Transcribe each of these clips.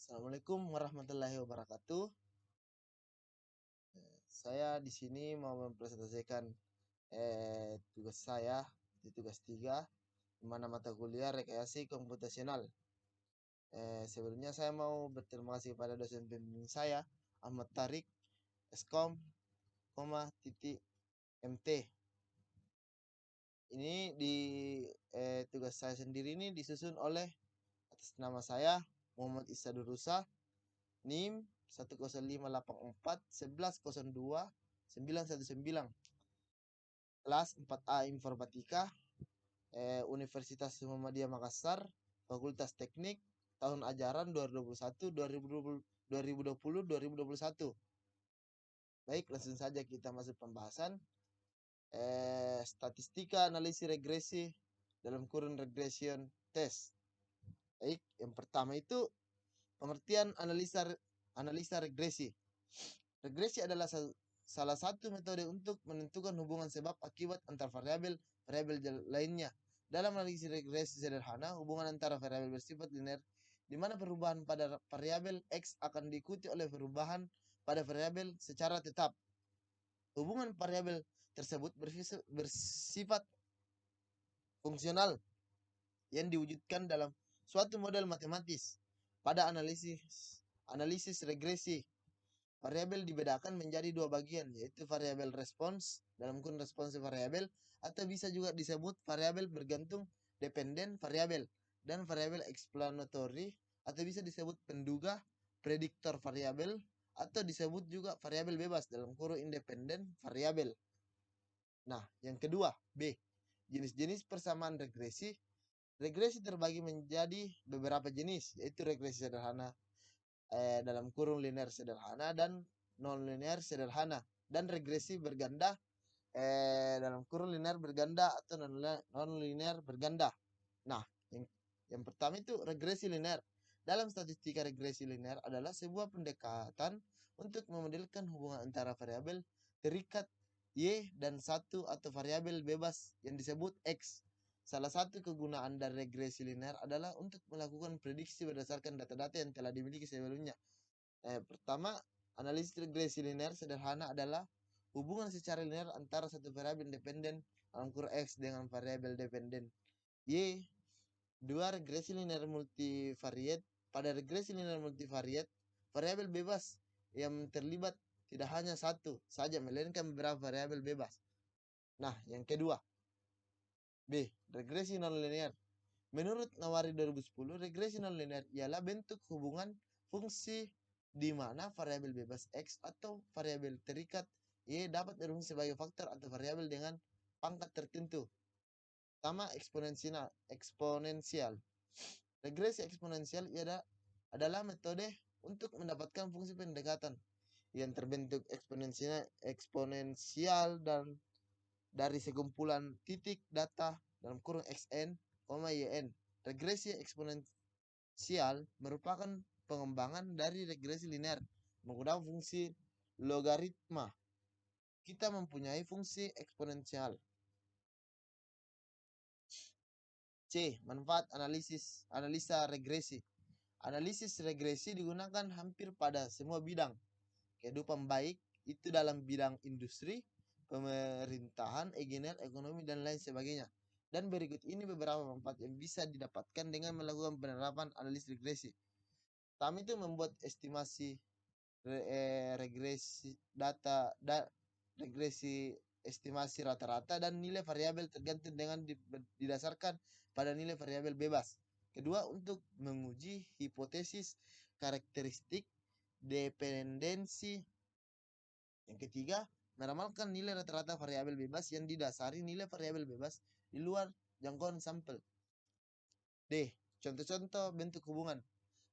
Assalamualaikum warahmatullahi wabarakatuh. Saya di sini mau mempresentasikan tugas saya di tugas 3 di mana mata kuliah rekreasi komputasional. Sebelumnya saya mau berterima kasih kepada dosen pembimbing saya, Ahmad Tarik, Eskom, titik MT. Ini di tugas saya sendiri ini disusun oleh atas nama saya Muhammad Isa Durusa, NIM 105841102 kelas 4A Informatika, Universitas Muhammadiyah Makassar, Fakultas Teknik, tahun ajaran 2021. Baik, langsung saja kita masuk pembahasan. Statistika analisis regresi dalam kurun regression test. Baik, yang pertama itu pengertian analisa regresi. Regresi adalah salah satu metode untuk menentukan hubungan sebab akibat antar variabel lainnya. Dalam analisis regresi sederhana, hubungan antara variabel bersifat linear di mana perubahan pada variabel X akan diikuti oleh perubahan pada variabel secara tetap. Hubungan variabel tersebut bersifat fungsional yang diwujudkan dalam suatu model matematis. Pada analisis regresi, variabel dibedakan menjadi dua bagian, yaitu variabel respons dalam kurun respons variabel atau bisa juga disebut variabel bergantung dependen variabel dan variabel explanatory atau bisa disebut penduga prediktor variabel atau disebut juga variabel bebas dalam kurun independen variabel. Nah, yang kedua, B. Jenis-jenis persamaan regresi. Regresi terbagi menjadi beberapa jenis, yaitu regresi sederhana dalam kurung linear sederhana dan non-linear sederhana, dan regresi berganda dalam kurung linear berganda atau non-linear berganda. Nah, yang pertama itu regresi linear. Dalam statistika, regresi linear adalah sebuah pendekatan untuk memodelkan hubungan antara variabel terikat Y dan satu atau variabel bebas yang disebut X. Salah satu kegunaan dari regresi linear adalah untuk melakukan prediksi berdasarkan data-data yang telah dimiliki sebelumnya. Pertama, analisis regresi linear sederhana adalah hubungan secara linear antara satu variabel independen dalam kurung X dengan variabel dependen Y. Dua, regresi linear multivariate. Pada regresi linear multivariate, variabel bebas yang terlibat tidak hanya satu saja, melainkan beberapa variabel bebas. Nah, yang kedua, B. Regresi nonlinear. Menurut Nawari 2010, regresi nonlinear ialah bentuk hubungan fungsi di mana variabel bebas X atau variabel terikat Y dapat berfungsi sebagai faktor atau variabel dengan pangkat tertentu. Pertama, eksponensial. Regresi eksponensial adalah metode untuk mendapatkan fungsi pendekatan yang terbentuk eksponensial dan dari sekumpulan titik data dalam kurung xn, yn. Regresi eksponensial merupakan pengembangan dari regresi linear menggunakan fungsi logaritma. Kita mempunyai fungsi eksponensial. C. Manfaat analisa regresi. Analisis regresi digunakan hampir pada semua bidang kehidupan, baik itu dalam bidang industri, pemerintahan, ekonomi, dan lain sebagainya. Dan berikut ini beberapa manfaat yang bisa didapatkan dengan melakukan penerapan analisis regresi. Pertama itu membuat estimasi regresi regresi estimasi rata-rata dan nilai variabel tergantung dengan didasarkan pada nilai variabel bebas. Kedua, untuk menguji hipotesis karakteristik dependensi. Yang ketiga, meramalkan nilai rata-rata variabel bebas yang didasari nilai variabel bebas di luar jangkauan sampel. D. Contoh-contoh bentuk hubungan.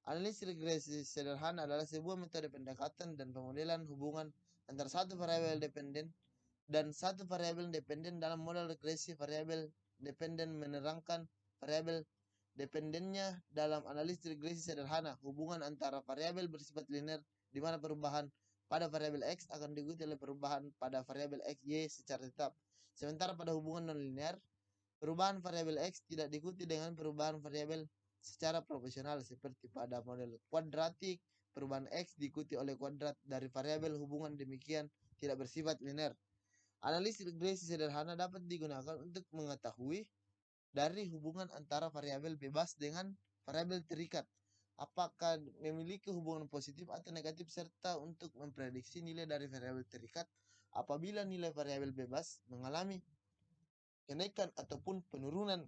Analisis regresi sederhana adalah sebuah metode pendekatan dan pemodelan hubungan antara satu variabel dependen dan satu variabel dependen dalam model regresi. Variabel dependen menerangkan variabel dependennya dalam analisis regresi sederhana. Hubungan antara variabel bersifat linear di mana perubahan pada variabel X akan diikuti oleh perubahan pada variabel X, Y secara tetap. Sementara pada hubungan nonlinear, perubahan variabel X tidak diikuti dengan perubahan variabel secara profesional seperti pada model kuadratik, perubahan X diikuti oleh kuadrat dari variabel hubungan demikian tidak bersifat linear. Analisis regresi sederhana dapat digunakan untuk mengetahui dari hubungan antara variabel bebas dengan variabel terikat. Apakah memiliki hubungan positif atau negatif serta untuk memprediksi nilai dari variabel terikat apabila nilai variabel bebas mengalami kenaikan ataupun penurunan.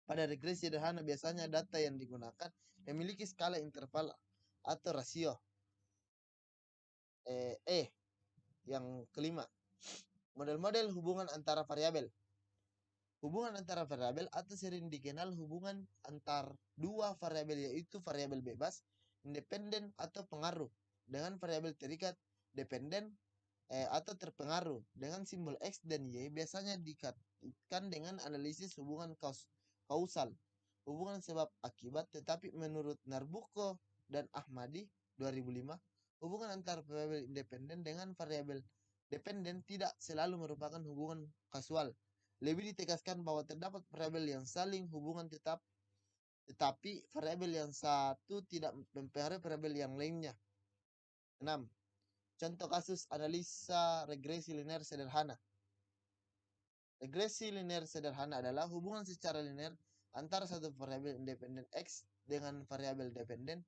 Pada regresi sederhana biasanya data yang digunakan memiliki skala interval atau rasio. Yang kelima, model-model hubungan antara variabel. Hubungan antara variabel atau sering dikenal hubungan antar dua variabel yaitu variabel bebas, independen atau pengaruh dengan variabel terikat, dependen atau terpengaruh dengan simbol X dan Y biasanya dikaitkan dengan analisis hubungan kausal, hubungan sebab akibat, tetapi menurut Narbucco dan Ahmadi 2005, hubungan antara variabel independen dengan variabel dependen tidak selalu merupakan hubungan kausal. Lebih ditegaskan bahwa terdapat variabel yang saling hubungan tetapi variabel yang satu tidak mempengaruhi variabel yang lainnya. 6. Contoh kasus analisa regresi linear sederhana. Regresi linear sederhana adalah hubungan secara linear antara satu variabel independen X dengan variabel dependen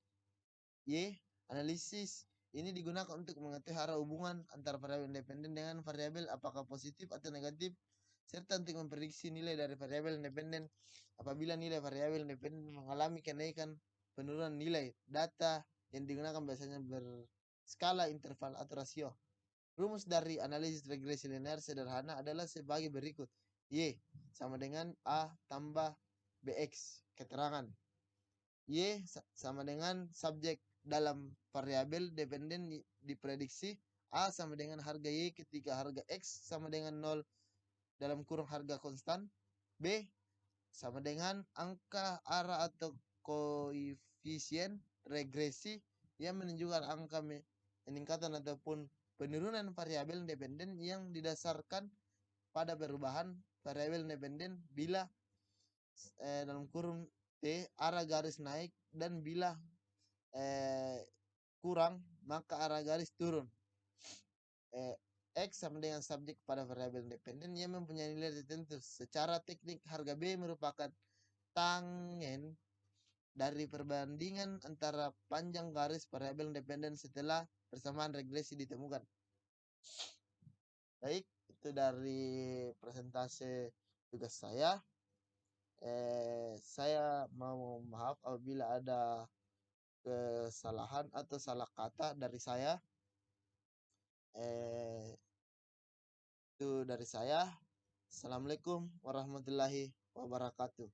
Y. Analisis ini digunakan untuk mengetahui arah hubungan antara variabel independen dengan variabel apakah positif atau negatif, serta untuk memprediksi nilai dari variabel independen apabila nilai variabel independen mengalami kenaikan penurunan nilai. Data yang digunakan biasanya berskala interval atau rasio. Rumus dari analisis regresi linear sederhana adalah sebagai berikut. Y sama dengan A tambah BX. Keterangan. Y sama dengan subjek dalam variabel dependen diprediksi. A sama dengan harga Y ketika harga X sama dengan 0 dalam kurung harga konstan. B sama dengan angka arah atau koefisien regresi yang menunjukkan angka peningkatan ataupun penurunan variabel independen yang didasarkan pada perubahan variabel independen bila dalam kurung T arah garis naik dan bila kurang maka arah garis turun. X sama dengan subjek pada variabel independen yang mempunyai nilai tertentu. Secara teknik harga B merupakan tangen dari perbandingan antara panjang garis variabel independen setelah persamaan regresi ditemukan. Baik, itu dari presentasi tugas saya. Saya mau maaf apabila ada kesalahan atau salah kata dari saya. Itu dari saya. Assalamualaikum warahmatullahi wabarakatuh.